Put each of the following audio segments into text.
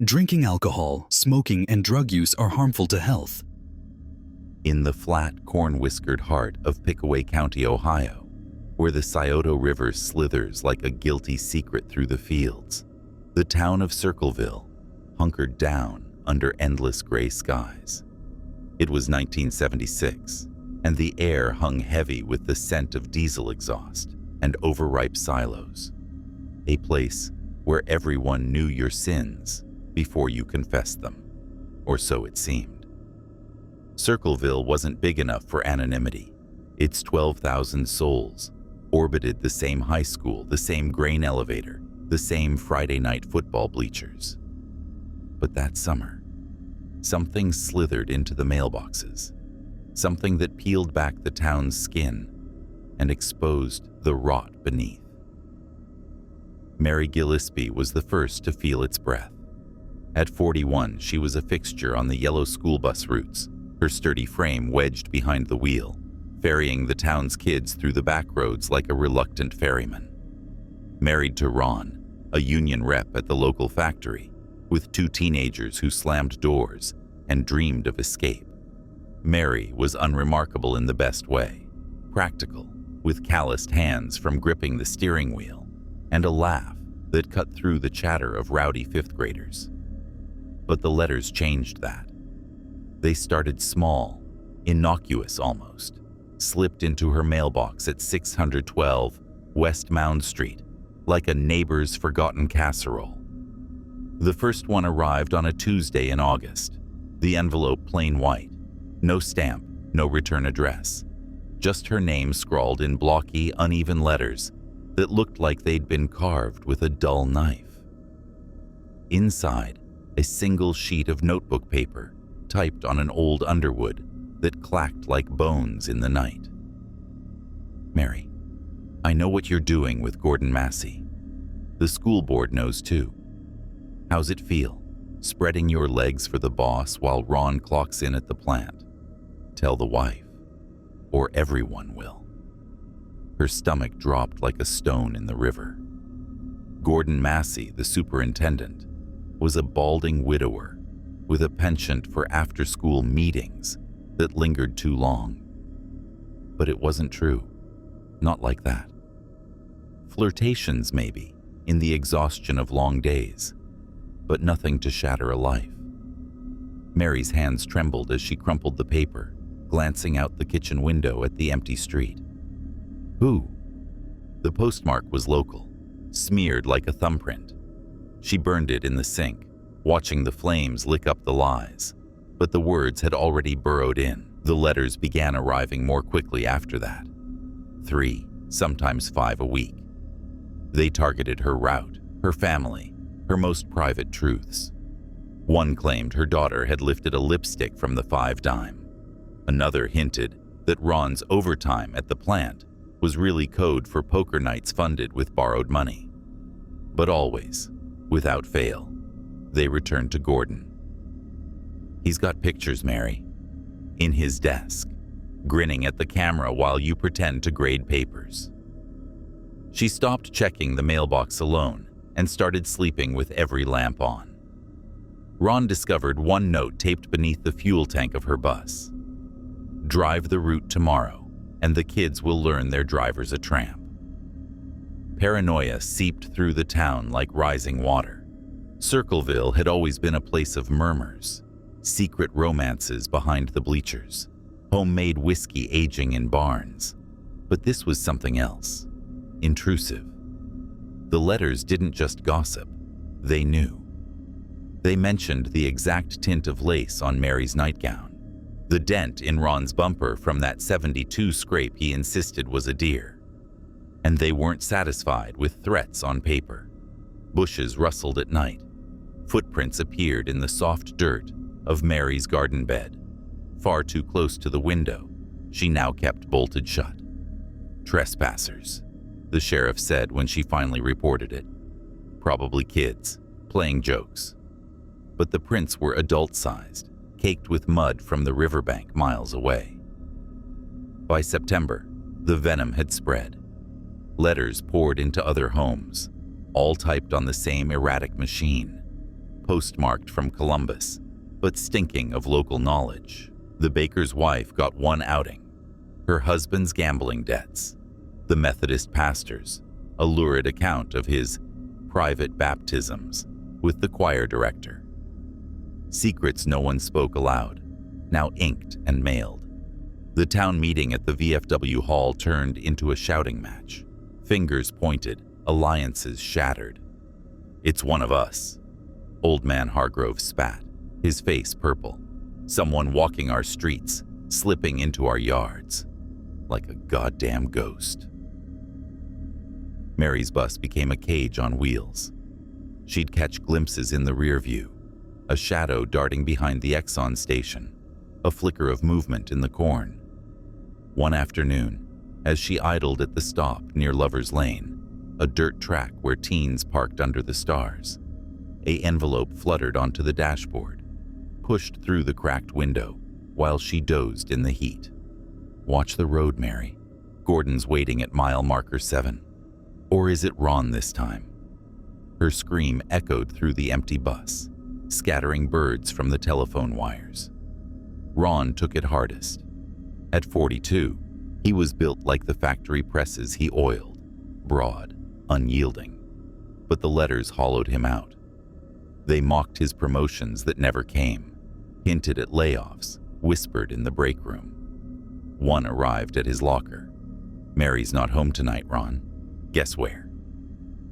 Drinking alcohol, smoking, and drug use are harmful to health. In the flat, corn-whiskered heart of Pickaway County, Ohio, where the Scioto River slithers like a guilty secret through the fields, the town of Circleville hunkered down under endless gray skies. It was 1976, and the air hung heavy with the scent of diesel exhaust and overripe silos. A place where everyone knew your sins before you confessed them, or so it seemed. Circleville wasn't big enough for anonymity. Its 12,000 souls orbited the same high school, the same grain elevator, the same Friday night football bleachers. But that summer, something slithered into the mailboxes, something that peeled back the town's skin and exposed the rot beneath. Mary Gillespie was the first to feel its breath. At 41, she was a fixture on the yellow school bus routes, her sturdy frame wedged behind the wheel, ferrying the town's kids through the back roads like a reluctant ferryman. Married to Ron, a union rep at the local factory, with 2 teenagers who slammed doors and dreamed of escape. Mary was unremarkable in the best way, practical, with calloused hands from gripping the steering wheel, and a laugh that cut through the chatter of rowdy 5th graders. But the letters changed that. They started small, innocuous almost, slipped into her mailbox at 612 West Mound Street, like a neighbor's forgotten casserole. The first one arrived on a Tuesday in August, the envelope plain white, no stamp, no return address, just her name scrawled in blocky, uneven letters that looked like they'd been carved with a dull knife. Inside, a single sheet of notebook paper typed on an old Underwood that clacked like bones in the night. Mary, I know what you're doing with Gordon Massey. The school board knows too. How's it feel, spreading your legs for the boss while Ron clocks in at the plant? Tell the wife, or everyone will. Her stomach dropped like a stone in the river. Gordon Massey, the superintendent, was a balding widower with a penchant for after-school meetings that lingered too long. But it wasn't true. Not like that. Flirtations, maybe, in the exhaustion of long days, but nothing to shatter a life. Mary's hands trembled as she crumpled the paper, glancing out the kitchen window at the empty street. Who? The postmark was local, smeared like a thumbprint. She burned it in the sink, watching the flames lick up the lies. But the words had already burrowed in. The letters began arriving more quickly after that. 3, sometimes 5 a week. They targeted her route, her family, her most private truths. One claimed her daughter had lifted a lipstick from the 5-dime. Another hinted that Ron's overtime at the plant was really code for poker nights funded with borrowed money. But always, without fail, they returned to Gordon. He's got pictures, Mary, in his desk, grinning at the camera while you pretend to grade papers. She stopped checking the mailbox alone and started sleeping with every lamp on. Ron discovered one note taped beneath the fuel tank of her bus. Drive the route tomorrow, and the kids will learn their driver's a tramp. Paranoia seeped through the town like rising water. Circleville had always been a place of murmurs, secret romances behind the bleachers, homemade whiskey aging in barns. But this was something else, intrusive. The letters didn't just gossip, they knew. They mentioned the exact tint of lace on Mary's nightgown, the dent in Ron's bumper from that 72 scrape he insisted was a deer. And they weren't satisfied with threats on paper. Bushes rustled at night. Footprints appeared in the soft dirt of Mary's garden bed. Far too close to the window, she now kept bolted shut. Trespassers, the sheriff said when she finally reported it. Probably kids, playing jokes. But the prints were adult-sized, caked with mud from the riverbank miles away. By September, the venom had spread. Letters poured into other homes, all typed on the same erratic machine. postmarked from Columbus, but stinking of local knowledge. The baker's wife got one outing: her husband's gambling debts, the Methodist pastor's a lurid account of his private baptisms with the choir director. Secrets no one spoke aloud, now inked and mailed. The town meeting at the VFW hall turned into a shouting match. Fingers pointed, alliances shattered. "It's one of us." Old man Hargrove spat, his face purple. "Someone walking our streets, slipping into our yards, like a goddamn ghost." Mary's bus became a cage on wheels. She'd catch glimpses in the rear view, a shadow darting behind the Exxon station, a flicker of movement in the corn. One afternoon, as she idled at the stop near Lover's Lane, a dirt track where teens parked under the stars, an envelope fluttered onto the dashboard, pushed through the cracked window while she dozed in the heat. "Watch the road, Mary. Gordon's waiting at mile marker 7. Or is it Ron this time?" Her scream echoed through the empty bus, scattering birds from the telephone wires. Ron took it hardest. At 42, he was built like the factory presses he oiled, broad, unyielding. But the letters hollowed him out. They mocked his promotions that never came, hinted at layoffs, whispered in the break room. One arrived at his locker. "Mary's not home tonight, Ron. Guess where?"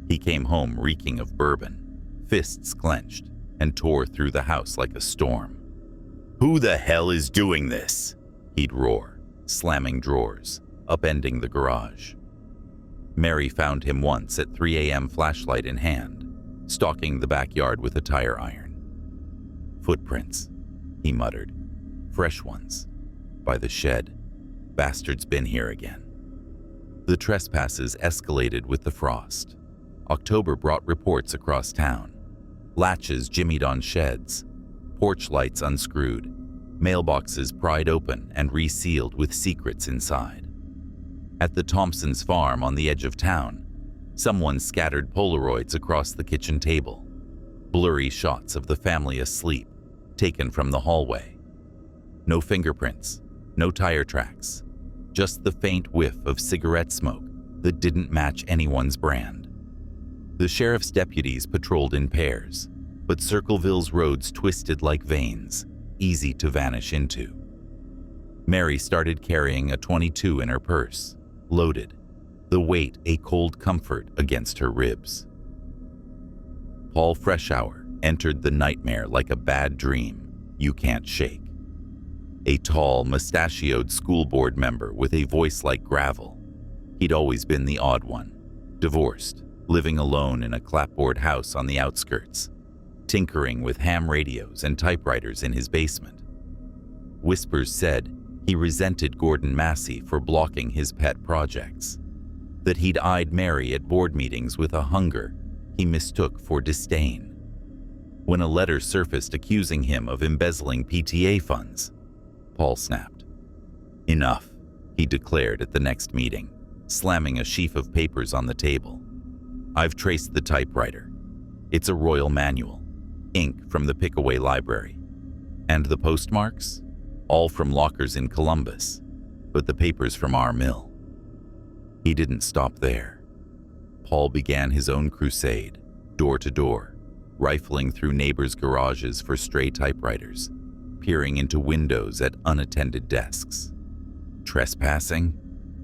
He came home reeking of bourbon, fists clenched, and tore through the house like a storm. "Who the hell is doing this?" he'd roar, slamming drawers, upending the garage. Mary found him once at 3 a.m., flashlight in hand, stalking the backyard with a tire iron. "Footprints," he muttered. "Fresh ones. By the shed. Bastard's been here again." The trespasses escalated with the frost. October brought reports across town. Latches jimmied on sheds, porch lights unscrewed, mailboxes pried open and resealed with secrets inside. At the Thompsons' farm on the edge of town, someone scattered Polaroids across the kitchen table, blurry shots of the family asleep, taken from the hallway. No fingerprints, no tire tracks, just the faint whiff of cigarette smoke that didn't match anyone's brand. The sheriff's deputies patrolled in pairs, but Circleville's roads twisted like veins, easy to vanish into. Mary started carrying a .22 in her purse, loaded, the weight a cold comfort against her ribs. Paul Freshour entered the nightmare like a bad dream you can't shake. A tall, mustachioed school board member with a voice like gravel. He'd always been the odd one, divorced, living alone in a clapboard house on the outskirts, tinkering with ham radios and typewriters in his basement. Whispers said he resented Gordon Massey for blocking his pet projects, that he'd eyed Mary at board meetings with a hunger he mistook for disdain. When a letter surfaced accusing him of embezzling PTA funds, Paul snapped. "Enough," he declared at the next meeting, slamming a sheaf of papers on the table. "I've traced the typewriter. It's a royal manual, ink from the Pickaway Library. And the postmarks? All from lockers in Columbus, but the papers from our mill." He didn't stop there. Paul began his own crusade, door to door, rifling through neighbors' garages for stray typewriters, peering into windows at unattended desks. "Trespassing?"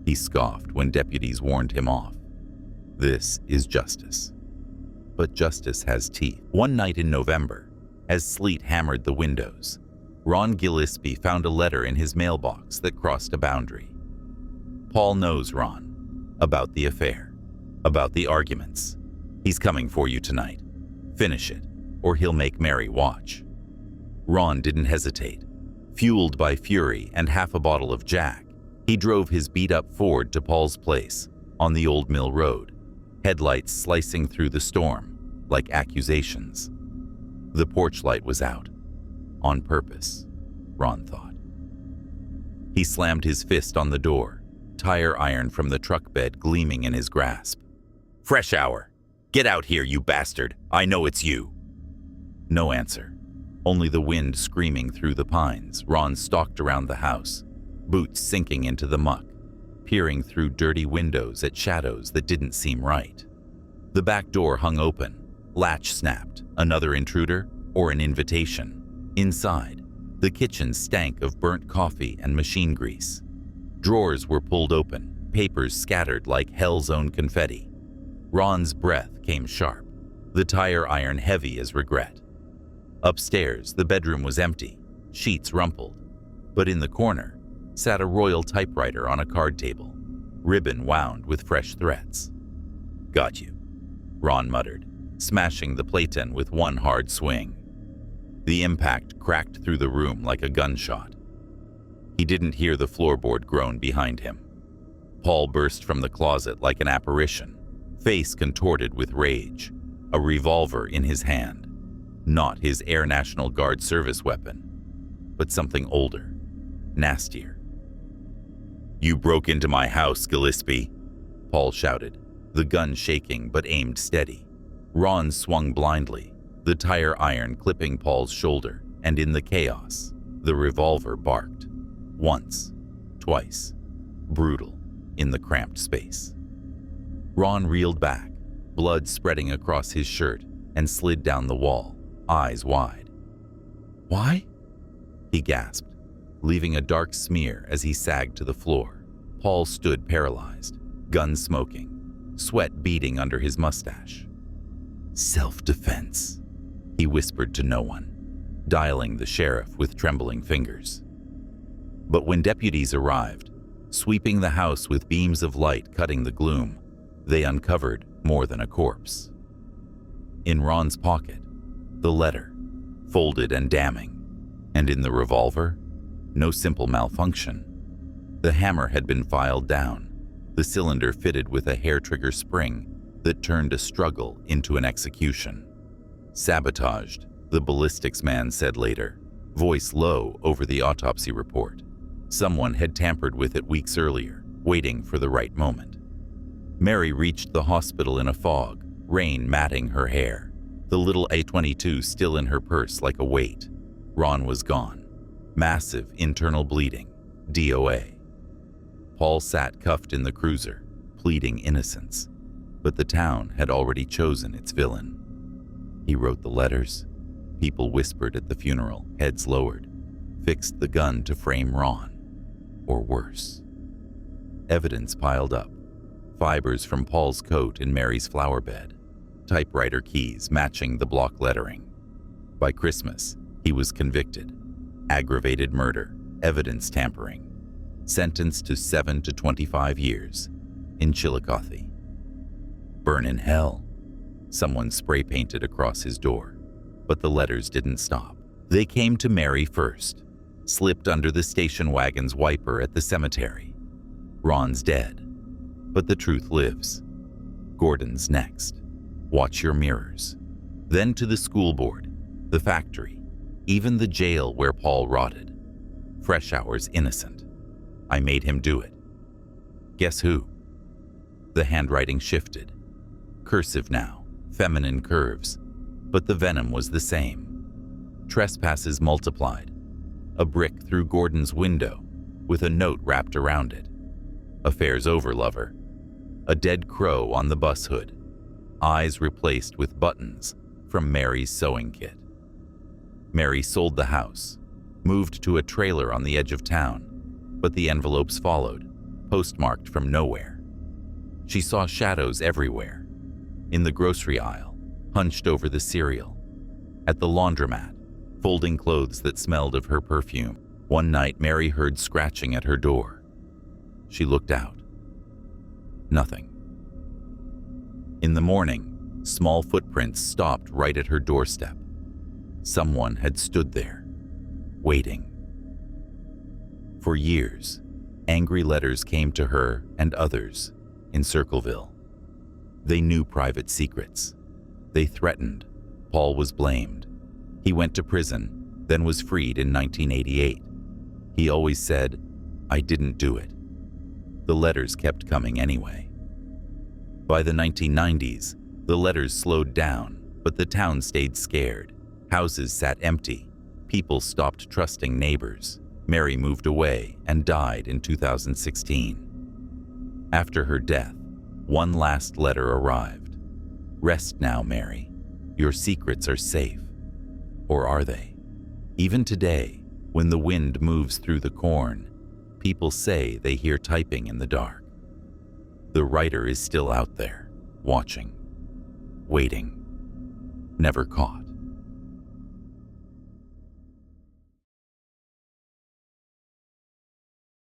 he scoffed when deputies warned him off. "This is justice." But justice has teeth. One night in November, as sleet hammered the windows, Ron Gillespie found a letter in his mailbox that crossed a boundary. Paul knows Ron, about the affair, about the arguments. He's coming for you tonight. Finish it, or he'll make Mary watch. Ron didn't hesitate. Fueled by fury and half a bottle of Jack, he drove his beat-up Ford to Paul's place on the Old Mill Road, headlights slicing through the storm like accusations. The porch light was out. On purpose, Ron thought. He slammed his fist on the door, tire iron from the truck bed gleaming in his grasp. "Freshour! Get out here, you bastard! I know it's you!" No answer. Only the wind screaming through the pines. Ron stalked around the house, boots sinking into the muck, peering through dirty windows at shadows that didn't seem right. The back door hung open. Latch snapped. Another intruder or an invitation? Inside, the kitchen stank of burnt coffee and machine grease. Drawers were pulled open, papers scattered like hell's own confetti. Ron's breath came sharp, the tire iron heavy as regret. Upstairs, the bedroom was empty, sheets rumpled. But in the corner sat a royal typewriter on a card table, ribbon wound with fresh threats. "Got you," Ron muttered, smashing the playten with one hard swing. The impact cracked through the room like a gunshot. He didn't hear the floorboard groan behind him. Paul burst from the closet like an apparition, face contorted with rage, a revolver in his hand. Not his Air National Guard service weapon, but something older, nastier. "You broke into my house, Gillespie," Paul shouted, the gun shaking but aimed steady. Ron swung blindly, the tire iron clipping Paul's shoulder, and in the chaos, the revolver barked. Once, twice, brutal in the cramped space. Ron reeled back, blood spreading across his shirt, and slid down the wall, eyes wide. "Why?" he gasped, leaving a dark smear as he sagged to the floor. Paul stood paralyzed, gun smoking, sweat beading under his mustache. "Self-defense," he whispered to no one, dialing the sheriff with trembling fingers. But when deputies arrived, sweeping the house with beams of light cutting the gloom, they uncovered more than a corpse. In Ron's pocket, the letter, folded and damning, and in the revolver, no simple malfunction. The hammer had been filed down, the cylinder fitted with a hair-trigger spring that turned a struggle into an execution. "Sabotaged," the ballistics man said later, voice low over the autopsy report. Someone had tampered with it weeks earlier, waiting for the right moment. Mary reached the hospital in a fog, rain matting her hair, the little A22 still in her purse like a weight. Ron was gone. Massive internal bleeding, DOA. Paul sat cuffed in the cruiser, pleading innocence, but the town had already chosen its villain. He wrote the letters. People whispered at the funeral, heads lowered, fixed the gun to frame Ron, or worse. Evidence piled up. Fibers from Paul's coat in Mary's flower bed, typewriter keys matching the block lettering. By Christmas, he was convicted. Aggravated murder, evidence tampering. Sentenced to 7 to 25 years in Chillicothe. "Burn in hell," someone spray-painted across his door. But the letters didn't stop. They came to Mary first, slipped under the station wagon's wiper at the cemetery. Ron's dead, but the truth lives. Gordon's next. Watch your mirrors. Then to the school board, the factory, even the jail where Paul rotted. Fresh hours innocent. I made him do it. Guess who? The handwriting shifted. Cursive now, feminine curves, but the venom was the same. Trespasses multiplied. A brick through Gordon's window with a note wrapped around it. Affair's over, lover. A dead crow on the bus hood. Eyes replaced with buttons from Mary's sewing kit. Mary sold the house, moved to a trailer on the edge of town, but the envelopes followed, postmarked from nowhere. She saw shadows everywhere. In the grocery aisle, hunched over the cereal. At the laundromat, folding clothes that smelled of her perfume. One night, Mary heard scratching at her door. She looked out. Nothing. In the morning, small footprints stopped right at her doorstep. Someone had stood there, waiting. For years, angry letters came to her and others in Circleville. They knew private secrets. They threatened. Paul was blamed. He went to prison, then was freed in 1988. He always said, "I didn't do it." The letters kept coming anyway. By the 1990s, the letters slowed down, but the town stayed scared. Houses sat empty. People stopped trusting neighbors. Mary moved away and died in 2016. After her death, one last letter arrived. Rest now, Mary. Your secrets are safe. Or are they? Even today, when the wind moves through the corn, people say they hear typing in the dark. The writer is still out there, watching, waiting, never caught.